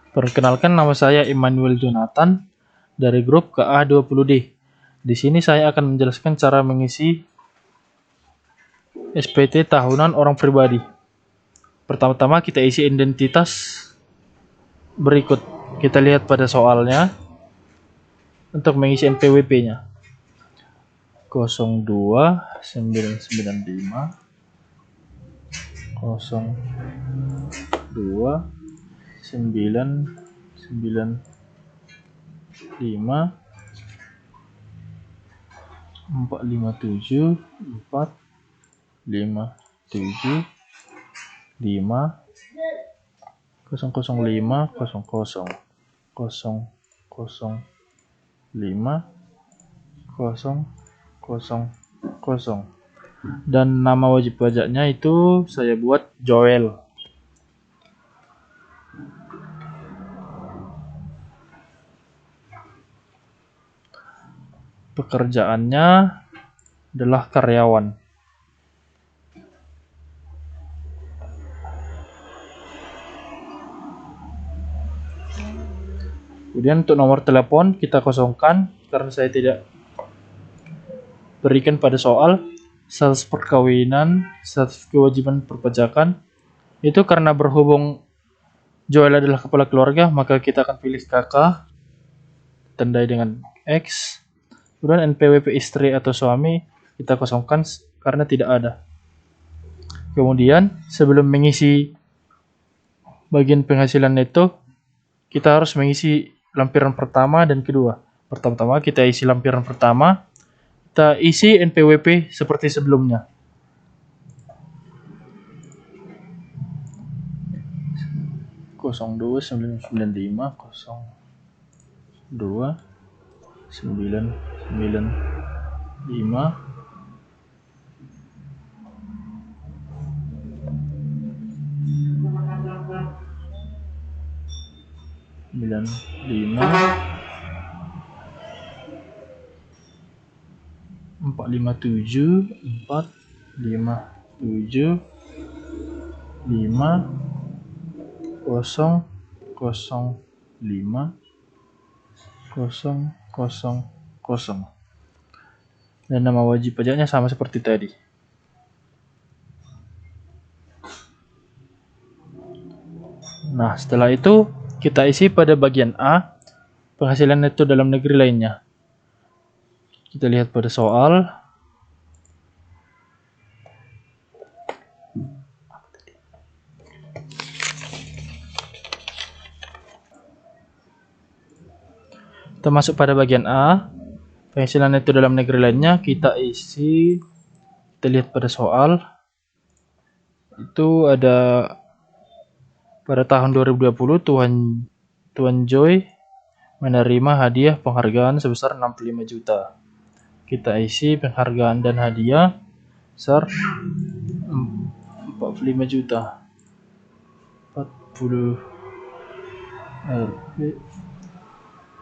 Perkenalkan, nama saya Immanuel Jonathan dari grup KA20D. Di sini saya akan menjelaskan cara mengisi SPT tahunan orang pribadi. Pertama-tama kita isi identitas berikut. Kita lihat pada soalnya untuk mengisi NPWP-nya. 02995 02995 457 457 5 005 00 005 000. Dan nama wajib pajaknya itu saya buat Joel. Pekerjaannya adalah karyawan. Kemudian untuk nomor telepon kita kosongkan karena saya tidak berikan pada soal. Status perkawinan, status kewajiban perpajakan. Itu karena berhubung Joel adalah kepala keluarga, maka kita akan pilih kakak, tandai dengan X. Kemudian NPWP istri atau suami kita kosongkan karena tidak ada. Kemudian sebelum mengisi bagian penghasilan neto, kita harus mengisi lampiran pertama dan kedua. Pertama-tama kita isi lampiran pertama, kita isi NPWP seperti sebelumnya. Kosong 2995 02 995 457 457 5 005 000. Dan nama wajib pajaknya sama seperti tadi. Nah, setelah itu kita isi pada bagian A, penghasilan neto dalam negeri lainnya. Kita lihat pada soal. Kita masuk pada bagian A, penghasilan neto dalam negeri lainnya, kita isi. Kita lihat pada soal. Itu ada pada tahun 2020 Tuan Joy menerima hadiah penghargaan sebesar 65 juta. Kita isi penghargaan dan hadiah sebesar 45 juta. 40 Rp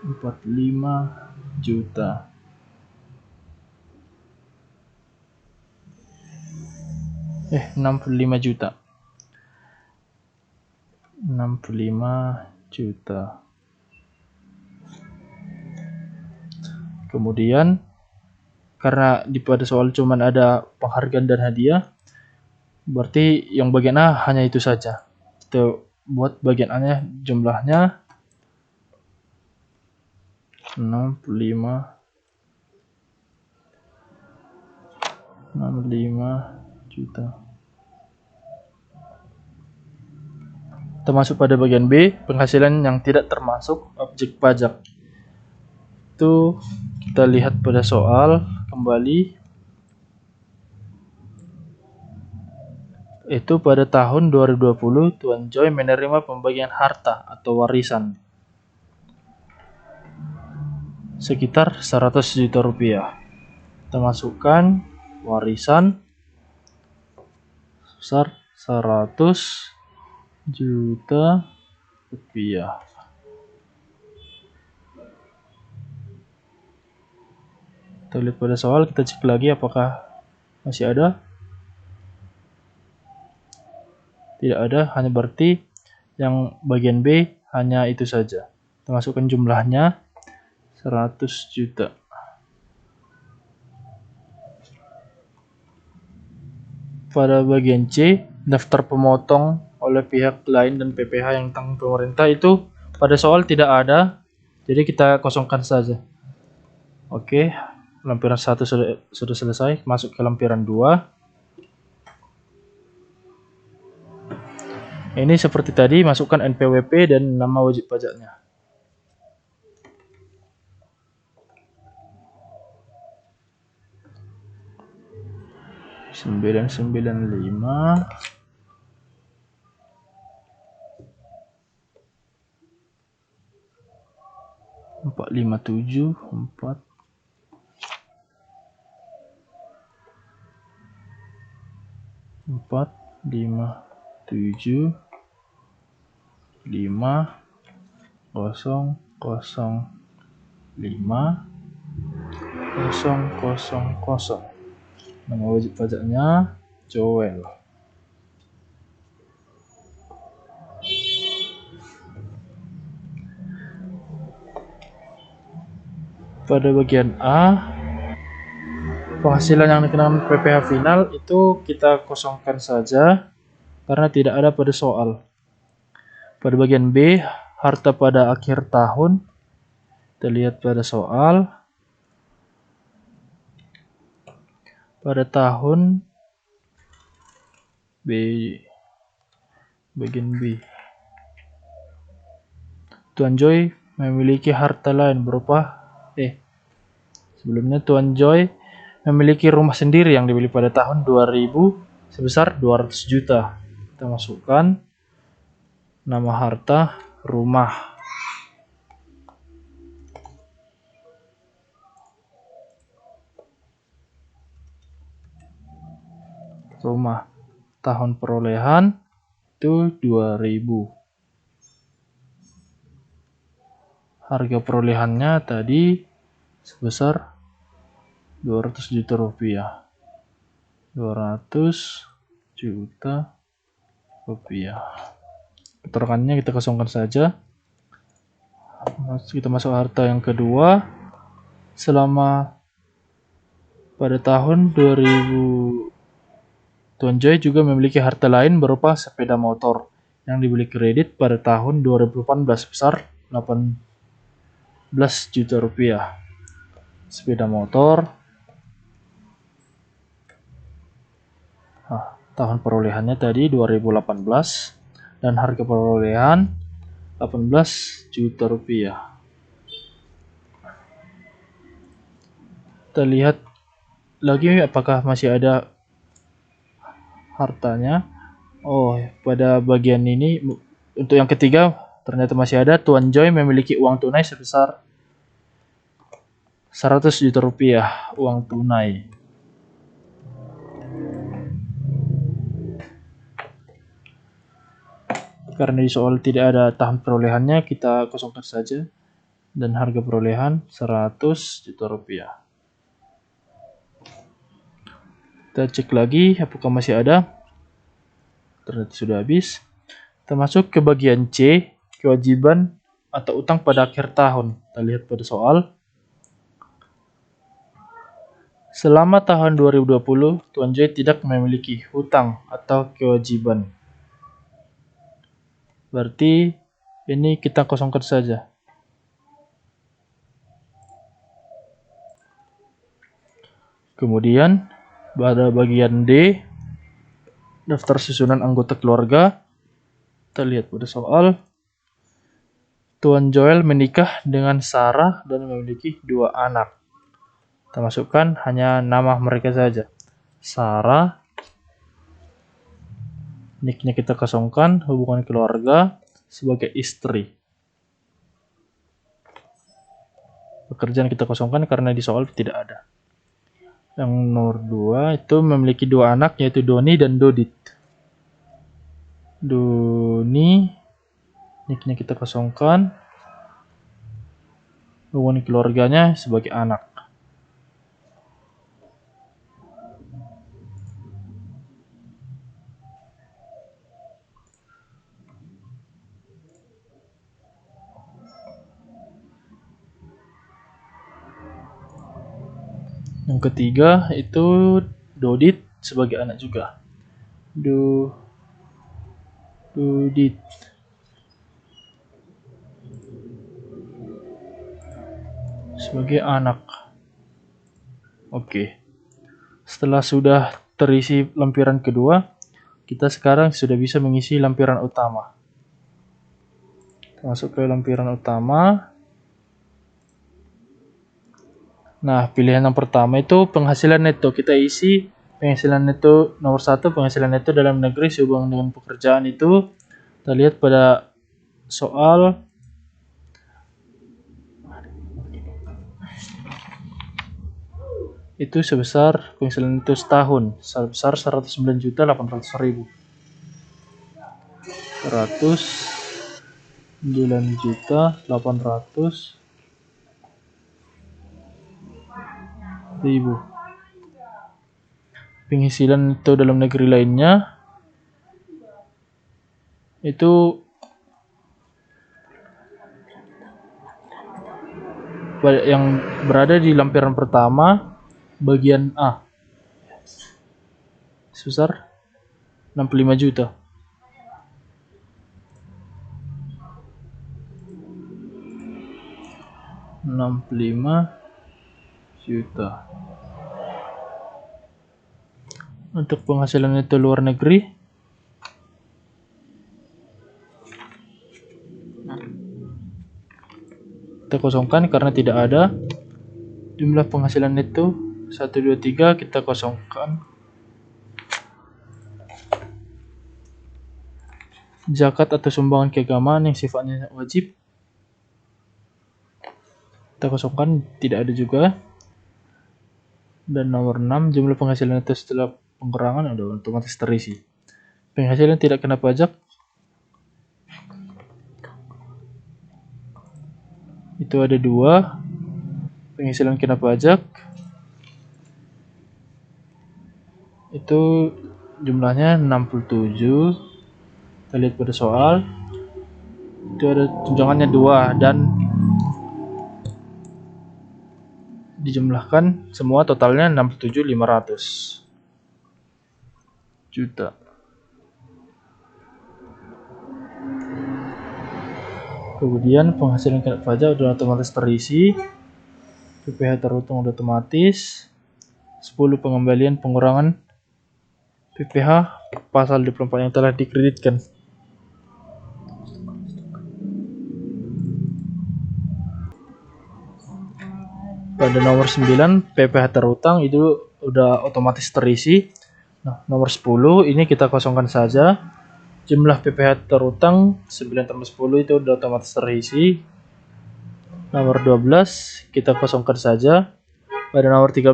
45 juta. Eh, 65 juta. 65 juta. Kemudian karena di pada soal cuman ada penghargaan dan hadiah, berarti yang bagian A hanya itu saja. Kita buat bagian A-nya jumlahnya 65 juta. Kita masuk pada bagian B, penghasilan yang tidak termasuk objek pajak. Itu kita lihat pada soal kembali. Itu pada tahun 2020 Tuan Joy menerima pembagian harta atau warisan sekitar 100 juta rupiah. Kita masukkan warisan sebesar 100 juta rupiah. Kita lihat pada soal, kita cek lagi apakah masih ada. Tidak ada, hanya berarti yang bagian B hanya itu saja. Kita masukkan jumlahnya 100 juta. Pada bagian C, daftar pemotong oleh pihak lain dan PPh yang tanggung pemerintah itu pada soal tidak ada, jadi kita kosongkan saja. Oke, lampiran 1 sudah selesai, masuk ke lampiran 2. Ini seperti tadi, masukkan NPWP dan nama wajib pajaknya. Sembilan 457 4 457 5 0 0 5 0 0 0. Nama wajib pajaknya Joel. Pada bagian A, penghasilan yang dikenakan PPh final itu kita kosongkan saja karena tidak ada pada soal. Pada bagian B, harta pada akhir tahun, kita lihat pada soal. Pada tahun B, bagian B, Tuan Joy memiliki harta lain berupa sebelumnya Tuan Joy memiliki rumah sendiri yang dibeli pada tahun 2000 sebesar 200 juta. Kita masukkan nama harta rumah. Rumah tahun perolehan itu 2000. Harga perolehannya tadi sebesar 200 juta rupiah. 200 juta rupiah. Keterangannya kita kosongkan saja. Kita masuk harta yang kedua. Selama pada tahun 2000, Tuan Joy juga memiliki harta lain berupa sepeda motor yang dibeli kredit pada tahun 2018 sebesar 18 juta rupiah. Sepeda motor, tahun perolehannya tadi 2018 dan harga perolehan 18 juta rupiah. Kita lihat lagi apakah masih ada hartanya. Oh, pada bagian ini untuk yang ketiga ternyata masih ada. Tuan Joy memiliki uang tunai sebesar 100 juta rupiah uang tunai. Karena di soal tidak ada tahun perolehannya, kita kosongkan saja. Dan harga perolehan 100 juta rupiah. Kita cek lagi apakah masih ada. Ternyata sudah habis. Kita masuk ke bagian C, kewajiban atau utang pada akhir tahun. Kita lihat pada soal. Selama tahun 2020, Tuan Joy tidak memiliki hutang atau kewajiban. Berarti ini kita kosongkan saja. Kemudian pada bagian D, daftar susunan anggota keluarga. Kita lihat pada soal. Tuan Joel menikah dengan Sarah dan memiliki 2 anak. Kita masukkan hanya nama mereka saja. Sarah. Nicknya kita kosongkan, hubungan keluarga sebagai istri. Pekerjaan kita kosongkan karena di soal tidak ada. Yang nomor 2 itu memiliki 2 anak yaitu Doni dan Dodit. Doni, nicknya kita kosongkan, hubungan keluarganya sebagai anak. Yang ketiga itu Dodit sebagai anak juga. Dodit sebagai anak. Oke. Setelah sudah terisi lampiran kedua, kita sekarang sudah bisa mengisi lampiran utama. Masuk ke lampiran utama. Nah, pilihan yang pertama itu penghasilan neto. Kita isi penghasilan neto nomor 1, penghasilan neto dalam negeri sehubungan dengan pekerjaan itu. Kita lihat pada soal itu sebesar penghasilan neto setahun sebesar 109.800.000. 109.800.000. Penghasilan neto dalam negeri lainnya itu yang berada di lampiran pertama bagian A sebesar 65 juta. Untuk penghasilan neto luar negeri kita kosongkan karena tidak ada. Jumlah penghasilan neto 1, 2, 3 kita kosongkan. Zakat atau sumbangan keagamaan yang sifatnya wajib kita kosongkan, tidak ada juga. Dan nomor 6 jumlah penghasilan neto setelah pengurangan ada otomatis terisi. Penghasilan tidak kena pajak itu ada 2. Penghasilan kena pajak itu jumlahnya 67. Kita lihat pada soal itu ada tunjangannya 2 dan dijumlahkan semua totalnya 67.500 juta. Kemudian penghasilan kena pajak sudah otomatis terisi, PPh terhitung sudah otomatis, 10 pengembalian pengurangan PPh pasal 24 yang telah dikreditkan. Pada nomor 9 PPh terutang itu udah otomatis terisi. Nah, nomor 10 ini kita kosongkan saja. Jumlah PPh terutang 9 tambah 10 itu udah otomatis terisi. Nomor 12 kita kosongkan saja. Pada nomor 13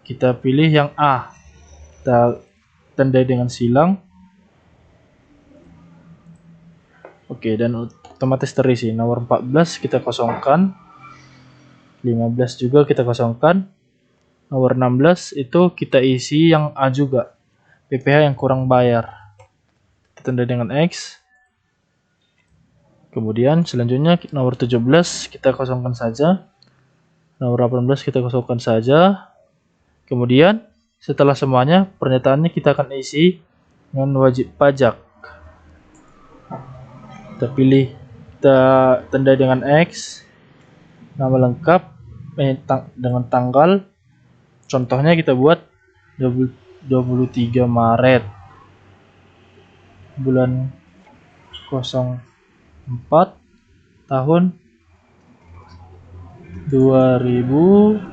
kita pilih yang A. Kita tandai dengan silang. Oke, dan otomatis terisi. Nomor 14 kita kosongkan. 15 juga kita kosongkan. Nomor 16 itu kita isi yang A juga. PPh yang kurang bayar. Kita tanda dengan X. Kemudian selanjutnya nomor 17 kita kosongkan saja. Nomor 18 kita kosongkan saja. Kemudian setelah semuanya pernyataannya kita akan isi dengan wajib pajak. Kita pilih, kita tanda dengan X. Nama lengkap dengan tanggal. Contohnya kita buat 23 Maret bulan 04 tahun 2021.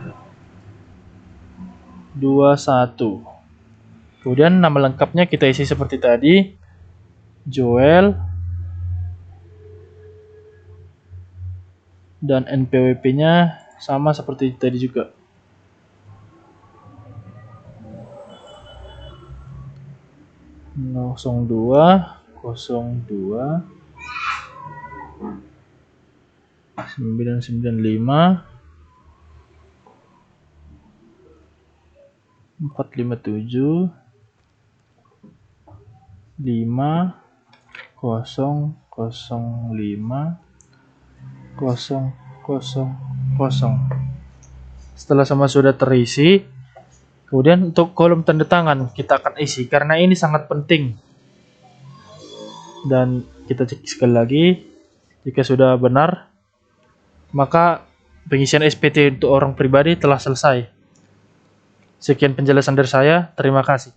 Kemudian nama lengkapnya kita isi seperti tadi, Joel, dan NPWP-nya sama seperti tadi juga. Kosong dua 995 457 5005 000. Setelah semua sudah terisi, kemudian untuk kolom tanda tangan kita akan isi karena ini sangat penting. Dan kita cek sekali lagi, jika sudah benar, maka pengisian SPT untuk orang pribadi telah selesai. Sekian penjelasan dari saya, terima kasih.